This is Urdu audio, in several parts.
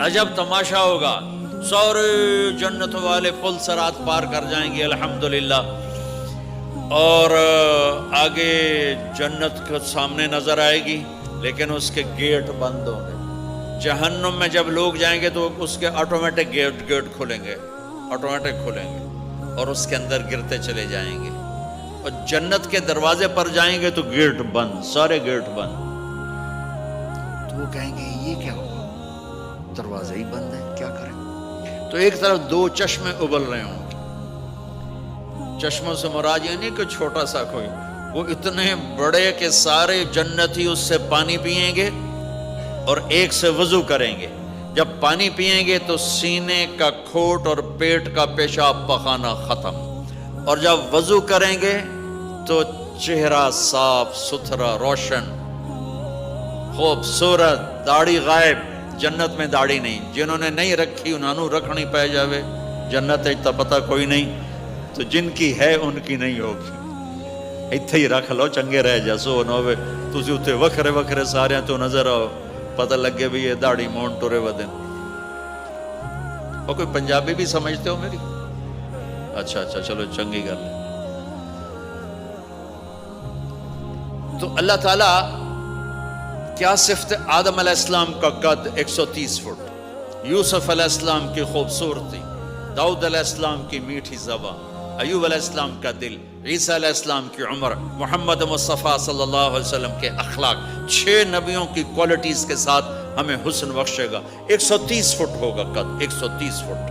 عجب تماشا ہوگا، سارے جنت والے پل صراط پار کر جائیں گے الحمدللہ، اور آگے جنت کے سامنے نظر آئے گی لیکن اس کے گیٹ بند ہوں گے۔ جہنم میں جب لوگ جائیں گے تو اس کے آٹومیٹک گیٹ کھلیں گے، آٹومیٹک کھلیں گے اور اس کے اندر گرتے چلے جائیں گے، اور جنت کے دروازے پر جائیں گے تو گیٹ بند، سارے گیٹ بند۔ تو وہ کہیں گے یہ کیا ہوا، دروازے ہی بند ہیں، کیا کریں؟ تو ایک طرف دو چشمے ابل رہے ہوں گے، چشموں سے مراد یہ نہیں کہ چھوٹا سا کوئی، وہ اتنے بڑے کہ سارے جنتی اس سے پانی پئیں گے اور ایک سے وضو کریں گے۔ جب پانی پئیں گے تو سینے کا کھوٹ اور پیٹ کا پیشاب پخانہ ختم، اور جب وضو کریں گے تو چہرہ صاف ستھرا روشن خوبصورت، داڑھی غائب۔ جنت میں داڑھی نہیں، جنہوں نے نہیں رکھی انہوں نے رکھنی پہ جاوے، جنت تا پتہ کوئی نہیں، تو جن کی ہے ان کی نہیں ہوگی۔ اتھے ہی رکھ لو چنگے رہ جاسو نہ ہوئے تسی اتھے وکھرے وکھرے سارے تو نظر آؤ، پتہ لگے بھی یہ داڑھی مون ٹورے ودن۔ اور کوئی پنجابی بھی سمجھتے ہو میری؟ اچھا چلو چنگی گل ہے۔ تو اللہ تعالیٰ کیا صفت آدم علیہ السلام کا قد 130 فٹ، یوسف علیہ السلام کی خوبصورتی، داؤد علیہ السلام کی میٹھی زبان، ایوب علیہ السلام کا دل، عیسیٰ علیہ السلام کی عمر، محمد مصطفیٰ صلی اللہ علیہ وسلم کے اخلاق، 6 نبیوں کی کوالٹیز کے ساتھ ہمیں حسن بخشے گا۔ 130 فٹ ہوگا قد، 130 فٹ۔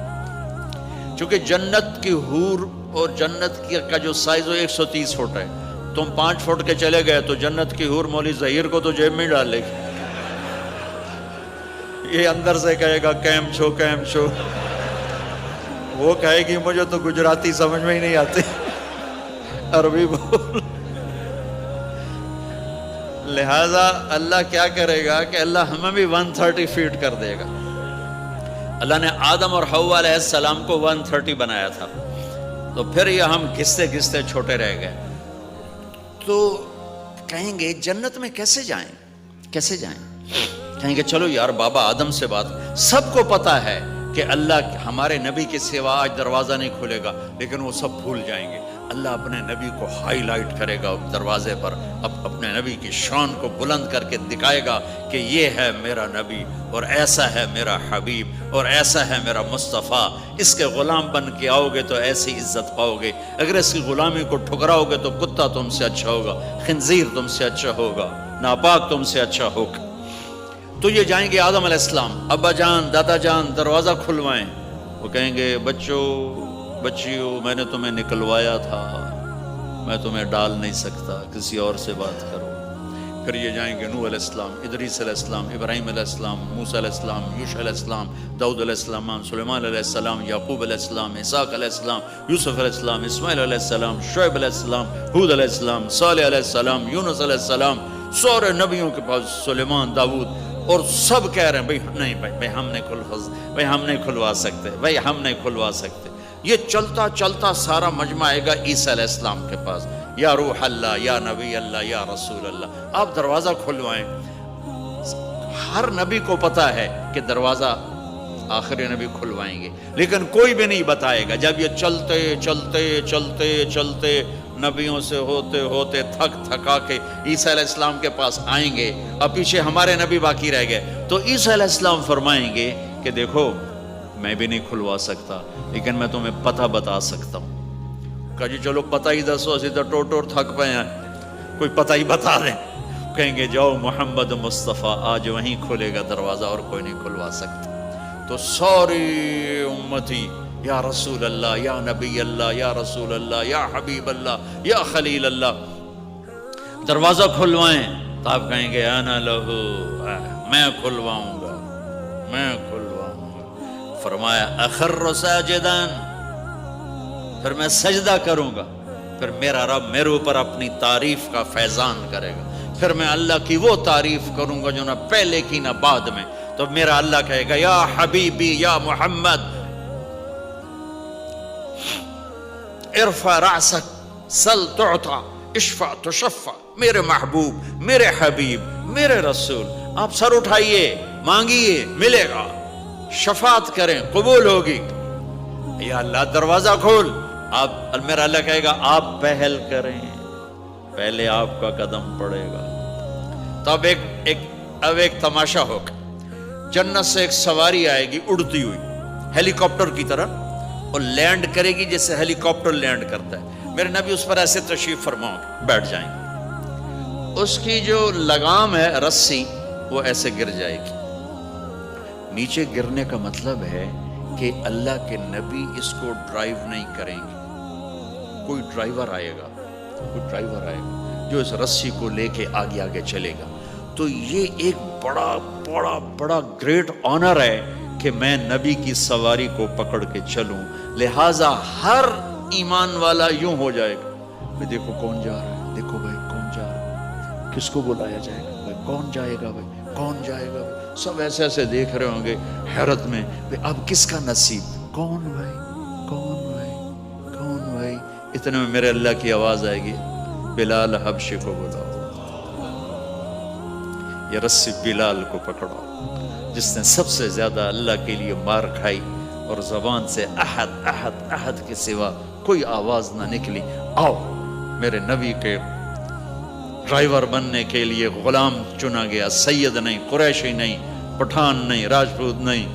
چونکہ جنت کی حور اور جنت کا جو سائز ہو 130 فٹ ہے، تم 5 فٹ کے چلے گئے تو جنت کی حور مولی ظہیر کو تو جیب میں ڈال لے گی، یہ اندر سے کہے گا کیم چھو کیم چھو، وہ کہے گی مجھے تو گجراتی سمجھ میں ہی نہیں آتی، عربی بول۔ لہذا اللہ کیا کرے گا کہ اللہ ہمیں بھی 130 فیٹ کر دے گا۔ اللہ نے آدم اور حوا علیہ السلام کو 130 بنایا تھا، تو پھر یہ ہم گھستے گھستے چھوٹے رہ گئے۔ تو کہیں گے جنت میں کیسے جائیں، کیسے جائیں؟ کہیں گے چلو یار بابا آدم سے بات، سب کو پتا ہے کہ اللہ ہمارے نبی کے سوا آج دروازہ نہیں کھلے گا، لیکن وہ سب بھول جائیں گے۔ اللہ اپنے نبی کو ہائی لائٹ کرے گا دروازے پر، اپنے نبی کی شان کو بلند کر کے دکھائے گا کہ یہ ہے میرا نبی، اور ایسا ہے میرا حبیب، اور ایسا ہے میرا مصطفیٰ۔ اس کے غلام بن کے آؤ گے تو ایسی عزت پاؤ گے، اگر اس کی غلامی کو ٹھکراؤ گے تو کتا تم سے اچھا ہوگا، خنزیر تم سے اچھا ہوگا، ناپاک تم سے اچھا ہوگا۔ تو یہ جائیں گے آدم علیہ السلام، ابا جان دادا جان دروازہ کھلوائیں۔ وہ کہیں گے بچوں بچیوں میں نے تمہیں نکلوایا تھا، میں تمہیں ڈال نہیں سکتا، کسی اور سے بات کرو۔ پھر یہ جائیں گے نوح علیہ السلام، ادریس علیہ السلام، ابراہیم علیہ السلام، موسیٰ علیہ السلام، یوشع علیہ السلام، داؤد علیہ السلام، سلیمان علیہ السلام، یعقوب علیہ السلام، اسحاق علیہ السلام، یوسف علیہ السلام، اسماعیل علیہ السلام، شعیب علیہ السلام، ہود علیہ السلام، صالح علیہ السلام، یونس علیہ السلام، سارے نبیوں کے پاس، سلیمان، داؤد، اور سب کہہ رہے ہیں بھائی نہیں بھائی ہم نہیں کھلوا سکتے، بھائی ہم نہیں کھلوا سکتے۔ یہ چلتا چلتا سارا مجمع آئے گا عیسیٰ علیہ السلام کے پاس، یا روح اللہ، یا نبی اللہ، یا رسول اللہ، آپ دروازہ کھلوائیں۔ ہر نبی کو پتا ہے کہ دروازہ آخری نبی کھلوائیں گے، لیکن کوئی بھی نہیں بتائے گا۔ جب یہ چلتے چلتے چلتے چلتے نبیوں سے ہوتے ہوتے تھک تھکا کے عیسیٰ علیہ السلام کے پاس آئیں گے، اور پیچھے ہمارے نبی باقی رہ گئے، تو عیسیٰ علیہ السلام فرمائیں گے کہ دیکھو میں بھی نہیں کھلوا سکتا، لیکن میں تمہیں پتہ بتا سکتا ہوں۔ کہا جی چلو پتہ ہی دسو، اسی تو ٹوٹ تھک پے ہیں، کوئی پتہ ہی بتا دیں۔ کہیں گے جاؤ محمد مصطفیٰ آج وہیں کھلے گا دروازہ، اور کوئی نہیں کھلوا سکتا۔ تو ساری امتی یا رسول اللہ، یا نبی اللہ، یا رسول اللہ، یا حبیب اللہ، یا خلیل اللہ، دروازہ کھلوائیں۔ تو آپ کہیں گے انا لہو، میں کھلواؤں گا، میں کھلواؤں گا۔ فرمایا اخر ساجداً، پھر میں سجدہ کروں گا، پھر میرا رب میرے اوپر اپنی تعریف کا فیضان کرے گا، پھر میں اللہ کی وہ تعریف کروں گا جو نہ پہلے کی نہ بعد میں۔ تو میرا اللہ کہے گا یا حبیبی یا محمد ارفع رأسک سل تعطا اشفع تشفع، میرے محبوب، میرے حبیب، میرے رسول، آپ سر اٹھائیے، مانگیے، ملے گا، شفاعت کریں قبول ہوگی. یا اللہ دروازہ کھول. آپ میرا اللہ کہے گا آپ پہل کریں, پہلے آپ کا قدم پڑے گا. تو اب ایک تماشا ہوگا. جنت سے ایک سواری آئے گی اڑتی ہوئی ہیلی کاپٹر کی طرح, اور لینڈ کرے گی جیسے ہیلی کاپٹر لینڈ کرتا ہے. میرے نبی اس پر ایسے تشریف فرماؤ گے, بیٹھ جائیں گے. اس کی جو لگام ہے رسی وہ ایسے گر جائے گی. نیچے گرنے کا مطلب ہے کہ اللہ کے نبی اس کو ڈرائیو نہیں کریں گے. کوئی ڈرائیور آئے گا جو اس رسی کو لے کے آگے آگے چلے گا. تو یہ ایک بڑا بڑا بڑا گریٹ آنر ہے کہ میں نبی کی سواری کو پکڑ کے چلوں. لہٰذا ہر ایمان والا یوں ہو جائے گا, بھائی دیکھو کون جا رہا ہے, دیکھو بھائی کون جا رہا ہے, کس کو بلایا جائے گا, بھائی کون جائے گا, بھائی کون جائے گا. سب ایسے ایسے دیکھ رہے ہوں گے حیرت میں, بھائی اب کس کا نصیب, کون بھائی, کون بھائی, کون بھائی. اتنے میں میرے اللہ کی آواز آئے گی, بلال حبشی کو بلاؤ. یہ رسی بلال کو پکڑو جس نے سب سے زیادہ اللہ کے لیے مار کھائی اور زبان سے احد احد احد کے سوا کوئی آواز نہ نکلی. آؤ میرے نبی کے ڈرائیور بننے کے لیے غلام چنا گیا. سید نہیں, قریشی نہیں, پٹھان نہیں, راجپوت نہیں,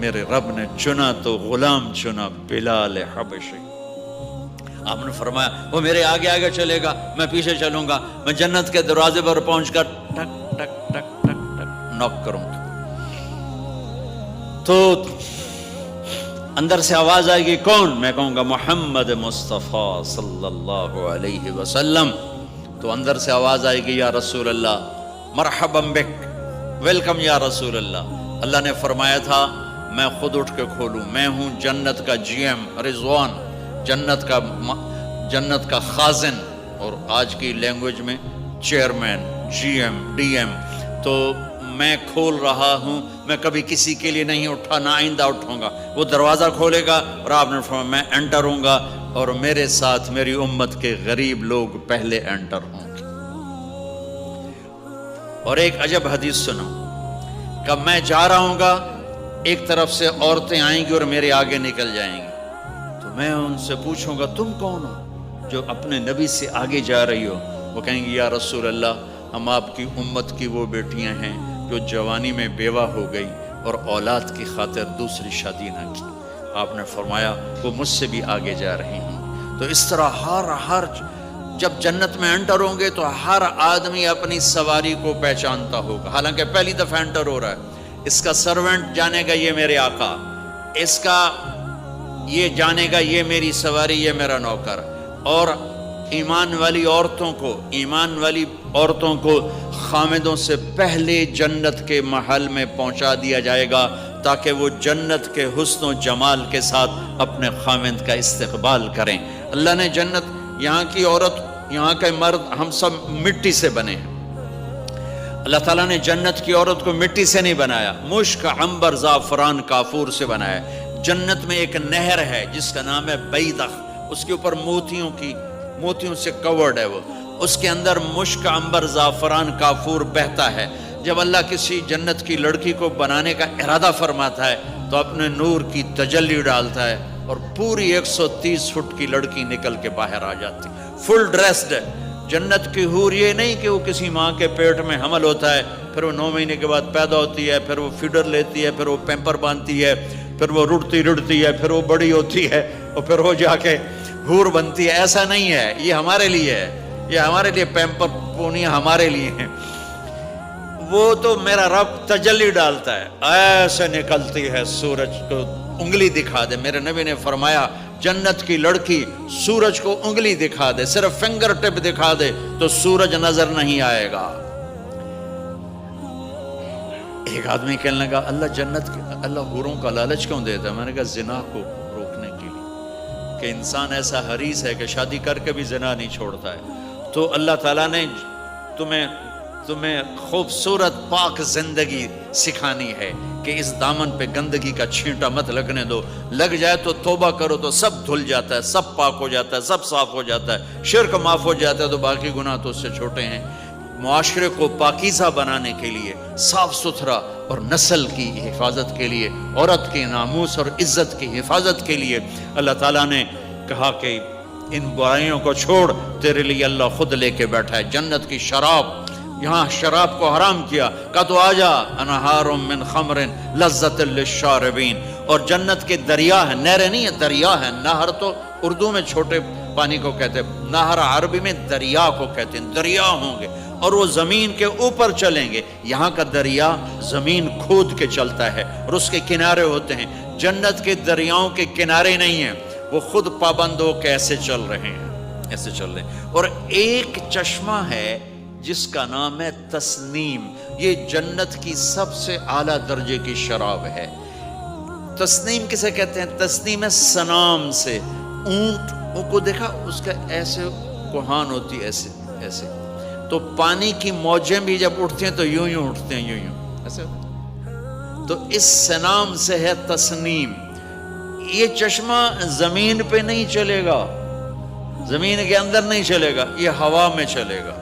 میرے رب نے چنا تو غلام چنا, بلال حبشی. آپ نے فرمایا وہ میرے آگے آگے چلے گا, میں پیچھے چلوں گا. میں جنت کے دروازے پر پہنچ کر ٹک ٹک ٹک ٹک ٹک نوک کروں گا. تو اندر سے آواز آئے گی, کون؟ میں کہوں گا محمد مصطفیٰ صلی اللہ علیہ وسلم. تو اندر سے آواز آئے گی, یا رسول اللہ, مرحبا بک, ویلکم یا رسول اللہ. اللہ نے فرمایا تھا میں خود اٹھ کے کھولوں. میں ہوں جنت کا جی ایم رضوان, جنت کا خازن, اور آج کی لینگویج میں chairman, G M, D M. تو میں کھول رہا ہوں, میں کبھی کسی کے لیے نہیں اٹھا, نہ آئندہ اٹھوں گا. وہ دروازہ کھولے گا اور آپ نے فرمایا میں انٹر ہوں گا, اور میرے ساتھ میری امت کے غریب لوگ پہلے انٹر ہوں گے. اور ایک عجب حدیث سنو, کہ میں جا رہا ہوں گا, ایک طرف سے عورتیں آئیں گی اور میرے آگے نکل جائیں گی. تو میں ان سے پوچھوں گا تم کون ہو جو اپنے نبی سے آگے جا رہی ہو؟ وہ کہیں گی یا رسول اللہ, ہم آپ کی امت کی وہ بیٹیاں ہیں جو جوانی میں بیوہ ہو گئی اور اولاد کی خاطر دوسری شادی نہ کی. آپ نے فرمایا وہ مجھ سے بھی آگے جا رہی ہیں. تو اس طرح ہر جب جنت میں انٹر ہوں گے تو ہر آدمی اپنی سواری کو پہچانتا ہوگا. حالانکہ پہلی دفعہ انٹر ہو رہا ہے. اس کا سرونٹ جانے گا یہ میرے آقا, اس کا یہ جانے گا یہ میری سواری, یہ میرا نوکر. اور ایمان والی عورتوں کو خامدوں سے پہلے جنت کے محل میں پہنچا دیا جائے گا, تاکہ وہ جنت کے حسن و جمال کے ساتھ اپنے خامد کا استقبال کریں. اللہ نے جنت, یہاں کی عورت, یہاں کے مرد, ہم سب مٹی سے بنے ہیں. اللہ تعالیٰ نے جنت کی عورت کو مٹی سے نہیں بنایا, مشک, عنبر, زعفران, کافور سے بنایا. جنت میں ایک نہر ہے جس کا نام ہے بیضخ, اس کے اوپر موتیوں سے کورڈ ہے. وہ اس کے اندر مشک, عنبر, زعفران, کافور بہتا ہے. جب اللہ کسی جنت کی لڑکی کو بنانے کا ارادہ فرماتا ہے تو اپنے نور کی تجلی ڈالتا ہے, اور پوری 130 فٹ کی لڑکی نکل کے باہر آ جاتی, فل ڈریسڈ ہے. جنت کی حور یہ نہیں کہ وہ کسی ماں کے پیٹ میں حمل ہوتا ہے, پھر وہ 9 مہینے کے بعد پیدا ہوتی ہے, پھر وہ فیڈر لیتی ہے, پھر وہ پیمپر باندھتی ہے, پھر وہ رڑتی ہے, پھر وہ بڑی ہوتی ہے, اور پھر وہ جا کے حور بنتی ہے. ایسا نہیں ہے, یہ ہمارے لیے ہے, یہ ہمارے لیے پیمپر پونیاں ہمارے لیے ہیں. وہ تو میرا رب تجلی ڈالتا ہے, ایسے نکلتی ہے سورج کو انگلی دکھا دے. میرے نبی نے فرمایا جنت کی لڑکی سورج کو انگلی دکھا دے, صرف فنگر ٹپ دکھا دے تو سورج نظر نہیں آئے گا. ایک آدمی کہنے لگا اللہ حوروں کا لالچ کیوں دیتا ہے؟ میں نے کہا زنا کو روکنے کے لیے, کہ انسان ایسا حریص ہے کہ شادی کر کے بھی زنا نہیں چھوڑتا ہے. تو اللہ تعالیٰ نے تمہیں خوبصورت پاک زندگی سکھانی ہے کہ اس دامن پہ گندگی کا چھینٹا مت لگنے دو. لگ جائے تو توبہ کرو تو سب دھل جاتا ہے, سب پاک ہو جاتا ہے, سب صاف ہو جاتا ہے, شرک معاف ہو جاتا ہے, تو باقی گناہ تو اس سے چھوٹے ہیں. معاشرے کو پاکیزہ بنانے کے لیے, صاف ستھرا اور نسل کی حفاظت کے لیے، عورت کے ناموس اور عزت کی حفاظت کے لیے اللہ تعالیٰ نے کہا کہ ان برائیوں کو چھوڑ، تیرے لیے اللہ خود لے کے بیٹھا ہے جنت کی شراب۔ یہاں شراب کو حرام کیا، کہا تو آجا انہار من خمر لذت للشاربین، اور جنت کے دریا ہے، نہریں نہیں ہے، دریا ہے۔ نہر تو اردو میں چھوٹے پانی کو کہتے ہیں، نہر عربی میں دریا کو کہتے ہیں، دریا ہوں گے اور وہ زمین کے اوپر چلیں گے۔ یہاں کا دریا زمین کھود کے چلتا ہے اور اس کے کنارے ہوتے ہیں۔ جنت کے دریاؤں کے کنارے نہیں ہیں، وہ خود پابند ہو کے ایسے چل رہے ہیں، ایسے چل رہے ہیں۔ اور ایک چشمہ ہے جس کا نام ہے تسنیم، یہ جنت کی سب سے اعلیٰ درجے کی شراب ہے۔ تسنیم کسے کہتے ہیں؟ تسنیم ہے سنام سے، اونٹ کو دیکھا اس کا ایسے کوہان ہوتی ہے، ایسے ایسے، تو پانی کی موجیں بھی جب اٹھتی ہیں تو یوں یوں اٹھتے ہیں، یوں یوں ایسے، تو اس سنام سے ہے تسنیم۔ یہ چشمہ زمین پہ نہیں چلے گا، زمین کے اندر نہیں چلے گا، یہ ہوا میں چلے گا۔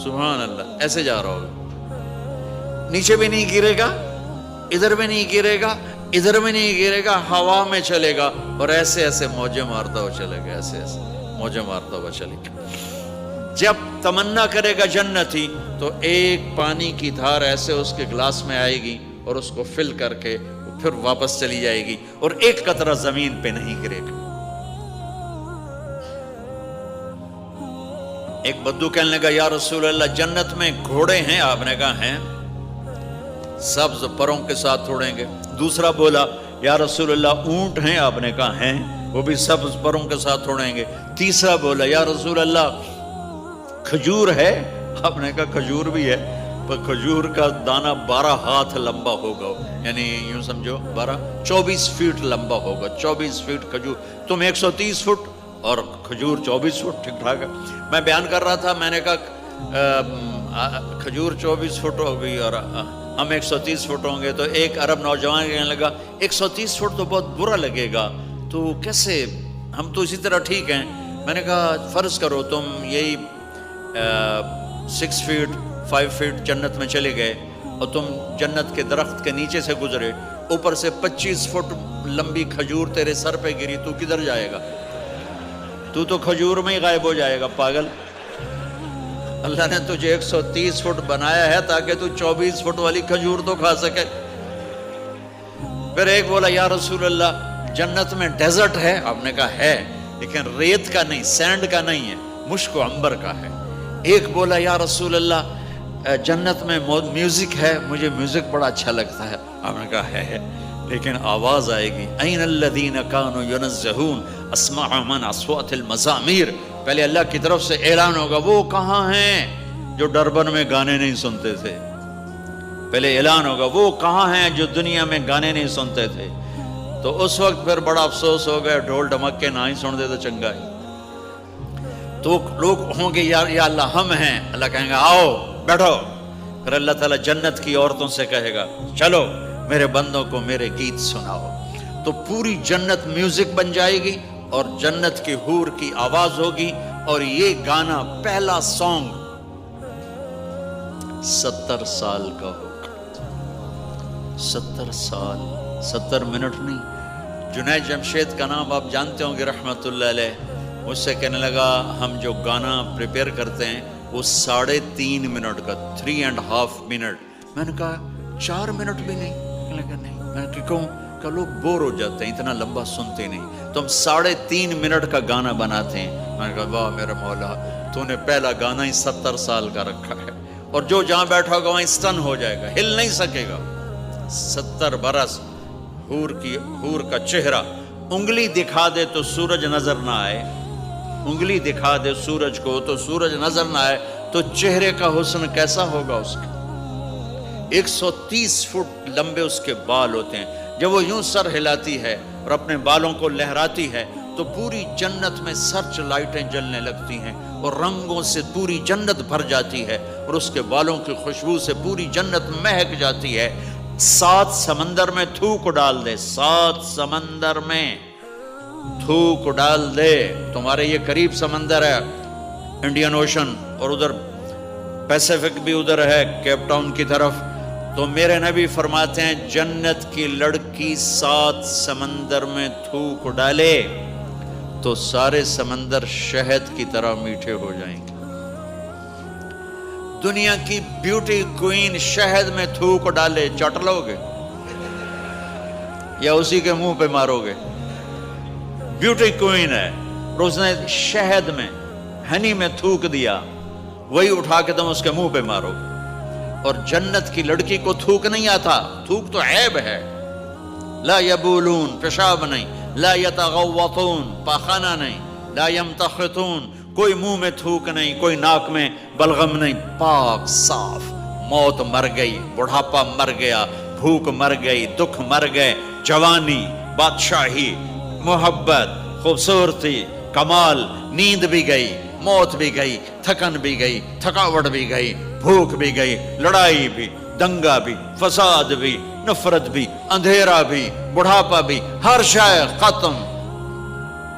سبحان اللہ، ایسے جا رہا ہوگا، نیچے بھی نہیں گرے گا، ادھر بھی نہیں گرے گا، ادھر بھی نہیں گرے گا، ہوا میں چلے گا اور ایسے ایسے موجیں مارتا ہوا چلے گا، ایسے ایسے موجیں مارتا ہوا چلے گا۔ جب تمنا کرے گا جنتی تو ایک پانی کی دھار ایسے اس کے گلاس میں آئے گی اور اس کو فل کر کے پھر واپس چلی جائے گی اور ایک قطرہ زمین پہ نہیں گرے گا۔ ایک بدو کہنے لگا یا رسول اللہ جنت میں گھوڑے ہیں؟ آپ نے کہا ہیں، سبز پروں کے ساتھ اڑیں گے۔ دوسرا بولا یا رسول اللہ اونٹ ہیں؟ آپ نے کہا ہیں، وہ بھی سبز پروں کے ساتھ اڑیں گے۔ تیسرا بولا یا رسول اللہ کھجور ہے؟ آپ نے کہا کھجور بھی ہے، پر کھجور کا دانہ 12 ہاتھ لمبا ہوگا، یعنی یوں سمجھو 24 فٹ لمبا ہوگا، 24 فٹ کھجور، تم 130 فٹ اور کھجور 24 فٹ، ٹھیک ٹھاک ہے۔ میں بیان کر رہا تھا، میں نے کہا کھجور 24 فٹ ہو گئی اور ہم 130 فٹ ہوں گے، تو ایک عرب نوجوان کہنے لگا 130 فٹ تو بہت برا لگے گا، تو کیسے، ہم تو اسی طرح ٹھیک ہیں۔ میں نے کہا فرض کرو تم یہی 6 فٹ 5 فٹ جنت میں چلے گئے اور تم جنت کے درخت کے نیچے سے گزرے، اوپر سے 25 فٹ لمبی کھجور تیرے سر پہ گری، تو کدھر جائے گا؟ تو کھجور میں ہی غائب ہو جائے گا، پاگل۔ اللہ نے تجھے 130 فٹ بنایا ہے تاکہ تو 24 فٹ والی کھجور تو کھا سکے۔ پھر ایک بولا یا رسول اللہ جنت میں ڈیزرٹ ہے؟ آپ نے کہا ہے، لیکن ریت کا نہیں، سینڈ کا نہیں ہے، مشک و عنبر کا ہے۔ ایک بولا یا رسول اللہ جنت میں میوزک ہے؟ مجھے میوزک بڑا اچھا لگتا ہے۔ آپ نے کہا ہے، لیکن آواز آئے گی این الذین کانوا ینزہون اسمع من اصوات المزامیر، پہلے اللہ کی طرف سے اعلان ہوگا وہ کہاں ہیں جو ڈربن میں گانے نہیں سنتے تھے، پہلے اعلان ہوگا وہ کہاں ہیں جو دنیا میں گانے نہیں سنتے تھے، تو اس وقت پھر بڑا افسوس ہوگا، ڈھول ڈھمکے نہ ہی سن دے تو چنگا ہی۔ تو لوگ ہوں گے یا اللہ ہم ہیں، اللہ کہیں گا آؤ بیٹھو، پھر اللہ تعالیٰ جنت کی عورتوں سے کہے گا چلو میرے بندوں کو میرے گیت سناؤ، تو پوری جنت میوزک بن جائے گی اور جنت کی حور کی آواز ہوگی، اور یہ گانا پہلا سانگ 70 سال کا ہوگا، 70 سال، 70 منٹ نہیں۔ جنید جمشید کا نام آپ جانتے ہوں گے رحمت اللہ علیہ، مجھ سے کہنے لگا ہم جو گانا پریپیئر کرتے ہیں وہ 3.5 منٹ کا، 3.5 منٹ۔ میں نے کہا 4 منٹ بھی نہیں؟ کہنے لگا نہیں۔ میں نے کہا کیوں؟ کہ لوگ بور ہو جاتے ہیں، اتنا لمبا سنتے نہیں، تو ہم 3.5 منٹ کا گانا بناتے ہیں۔ میں نے کہا واہ میرا مولا، تو نے پہلا گانا ہی 70 سال کا رکھا ہے، اور جو جہاں بیٹھا ہوگا وہیں اسٹن ہو جائے گا، ہل نہیں سکے گا۔ 70 برس حور کا چہرہ، انگلی دکھا دے تو سورج نظر نہ آئے، انگلی دکھا دے سورج کو تو سورج نظر نہ آئے، تو چہرے کا حسن کیسا ہوگا اس کا؟ 130 فٹ لمبے اس کے بال ہوتے ہیں، جب وہ یوں سر ہلاتی ہے اور اپنے بالوں کو لہراتی ہے تو پوری جنت میں سرچ لائٹیں جلنے لگتی ہیں اور رنگوں سے پوری جنت بھر جاتی ہے، اور اس کے بالوں کی خوشبو سے پوری جنت مہک جاتی ہے۔ 7 سمندر میں تھوک ڈال دے، 7 سمندر میں تھوک ڈال دے، تمہارے یہ قریب سمندر ہے انڈین اوشن، اور ادھر پیسیفک بھی ادھر ہے کیپ ٹاؤن کی طرف، تو میرے نبی فرماتے ہیں جنت کی لڑکی 7 سمندر میں تھوک ڈالے تو سارے سمندر شہد کی طرح میٹھے ہو جائیں گے۔ دنیا کی بیوٹی کوئین شہد میں تھوک ڈالے، چٹ لو گے یا اسی کے منہ پہ مارو گے؟ بیوٹی کوئین ہے، اس نے شہد میں ہنی میں تھوک دیا، وہی اٹھا کے تم اس کے منہ پہ مارو گے۔ اور جنت کی لڑکی کو تھوک نہیں آتا، تھوک تو عیب ہے۔ لا یبولون، پیشاب نہیں، لا یتغوطون، پاخانہ نہیں، لا یمتخطون، کوئی منہ میں تھوک نہیں، کوئی ناک میں بلغم نہیں، پاک صاف۔ موت مر گئی، بڑھاپا مر گیا، بھوک مر گئی، دکھ مر گئے، جوانی، بادشاہی، محبت، خوبصورتی، کمال، نیند بھی گئی، موت بھی گئی، تھکن بھی گئی، تھکاوٹ بھی گئی، بھوک بھی گئی، لڑائی بھی، دنگا بھی، فساد بھی، نفرت بھی، اندھیرا بھی، بڑھاپا بھی، ہر شے ختم۔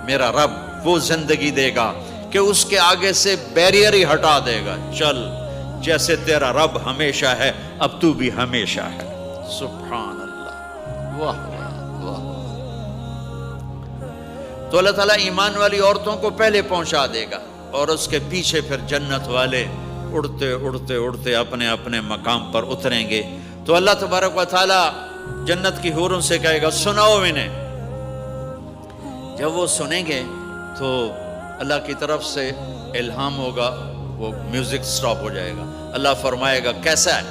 میرا رب وہ زندگی دے گا کہ اس کے آگے سے بیریئر ہی ہٹا دے گا، چل جیسے تیرا رب ہمیشہ ہے اب تو بھی ہمیشہ ہے۔ سبحان اللہ، واہ واہ واہ۔ تو اللہ تعالیٰ ایمان والی عورتوں کو پہلے پہنچا دے گا اور اس کے پیچھے پھر جنت والے اڑتے اڑتے اڑتے اپنے اپنے مقام پر اتریں گے۔ تو اللہ تبارک و تعالیٰ جنت کی حوروں سے کہے گا سناؤ انہیں۔ جب وہ سنیں گے تو اللہ کی طرف سے الہام ہوگا، وہ میوزک سٹاپ ہو جائے گا۔ اللہ فرمائے گا کیسا ہے؟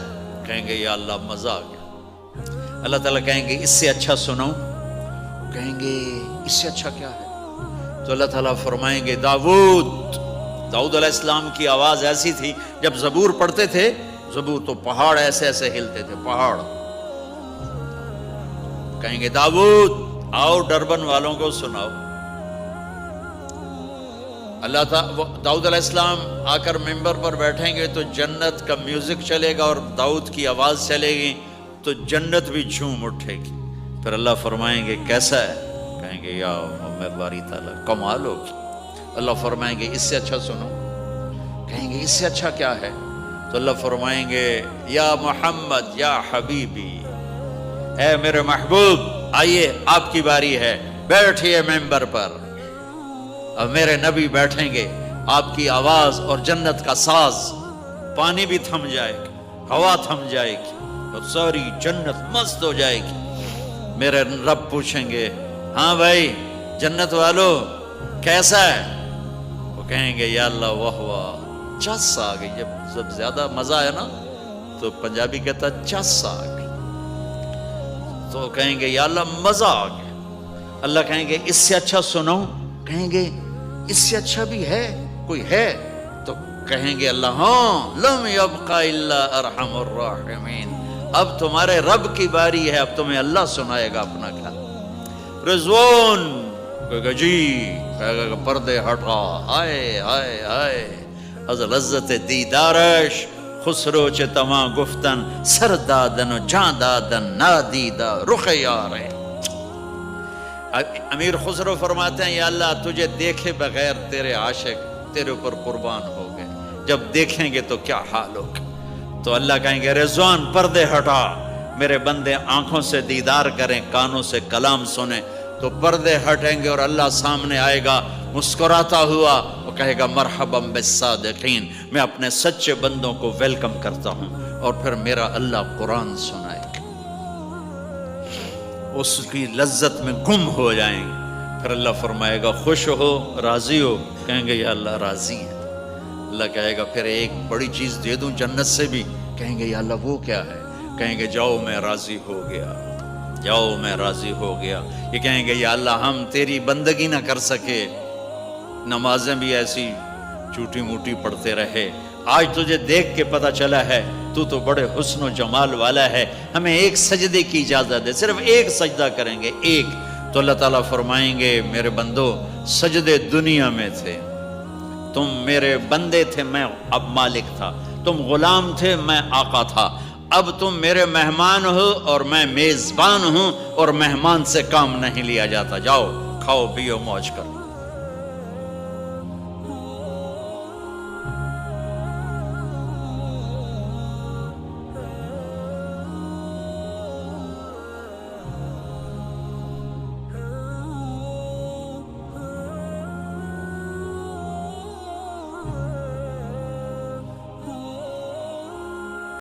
کہیں گے یا اللہ مزہ آ گیا۔ اللہ تعالیٰ کہیں گے اس سے اچھا سناؤں؟ کہیں گے اس سے اچھا کیا ہے؟ تو اللہ تعالیٰ فرمائیں گے داؤد علیہ السلام کی آواز ایسی تھی، جب زبور پڑھتے تھے، زبور تو پہاڑ ایسے ایسے ہلتے تھے، پہاڑ۔ کہیں گے داؤد آؤ ڈربن والوں کو سناؤ۔ اللہ تعالیٰ داؤد علیہ السلام آ کر ممبر پر بیٹھیں گے تو جنت کا میوزک چلے گا اور داؤد کی آواز چلے گی تو جنت بھی جھوم اٹھے گی۔ پھر اللہ فرمائیں گے کیسا ہے؟ کہیں گے یا محمد باری تعالیٰ کمال ہوگی۔ اللہ فرمائیں گے اس سے اچھا سنو۔ کہیں گے اس سے اچھا کیا ہے؟ تو اللہ فرمائیں گے یا محمد یا حبیبی، اے میرے محبوب آئیے آپ کی باری ہے، بیٹھیے ممبر پر۔ اب میرے نبی بیٹھیں گے، آپ کی آواز اور جنت کا ساز، پانی بھی تھم جائے گا، ہوا تھم جائے گی اور ساری جنت مست ہو جائے گی۔ میرے رب پوچھیں گے ہاں بھائی جنت والو کیسا ہے؟ وہ کہیں گے یا اللہ واہ واہ، چس آ گئی۔ جب زیادہ مزہ ہے نا تو پنجابی کہتا چس آ گئی، تو کہیں گے یا اللہ مزہ آ گیا۔ اللہ کہیں گے اس سے اچھا سنو؟ کہیں گے اس سے اچھا بھی ہے، کوئی ہے؟ تو کہیں گے اللہ ہاں لم یبقى الا ارحم الراحمین، اب تمہارے رب کی باری ہے، اب تمہیں اللہ سنائے گا اپنا کلام۔ رضوان کہے گا جی، کہے گا پردے ہٹا، آئے آئے آئے از لذت دیدارش خسرو چه تما گفتن سر دادن و جان دادن نادیدہ رخ یارے۔ امیر خسرو فرماتے ہیں یا اللہ تجھے دیکھے بغیر تیرے عاشق تیرے اوپر قربان ہو گئے، جب دیکھیں گے تو کیا حال ہوگا؟ تو اللہ کہیں گے رضوان پردے ہٹا، میرے بندے آنکھوں سے دیدار کریں، کانوں سے کلام سنیں، تو پردے ہٹیں گے اور اللہ سامنے آئے گا مسکراتا ہوا، وہ کہے گا مرحبا بالصادقین، میں اپنے سچے بندوں کو ویلکم کرتا ہوں۔ اور پھر میرا اللہ قرآن سنائے گا، اس کی لذت میں گم ہو جائیں گے۔ پھر اللہ فرمائے گا خوش ہو، راضی ہو؟ کہیں گے یا اللہ راضی ہیں۔ اللہ کہے گا پھر ایک بڑی چیز دے دوں جنت سے بھی؟ کہیں گے یا اللہ وہ کیا ہے؟ کہیں گے جاؤ میں راضی ہو گیا، جاؤ میں راضی ہو گیا۔ یہ کہیں گے یا اللہ ہم تیری بندگی نہ کر سکے، نمازیں بھی ایسی چھوٹی موٹی پڑھتے رہے، آج تجھے دیکھ کے پتہ چلا ہے تو بڑے حسن و جمال والا ہے، ہمیں ایک سجدے کی اجازت دے، صرف ایک سجدہ کریں گے، ایک۔ تو اللہ تعالیٰ فرمائیں گے میرے بندو سجدے دنیا میں تھے، تم میرے بندے تھے، میں اب مالک تھا، تم غلام تھے، میں آقا تھا، اب تم میرے مہمان ہو اور میں میزبان ہوں، اور مہمان سے کام نہیں لیا جاتا، جاؤ کھاؤ پیو موج کرو۔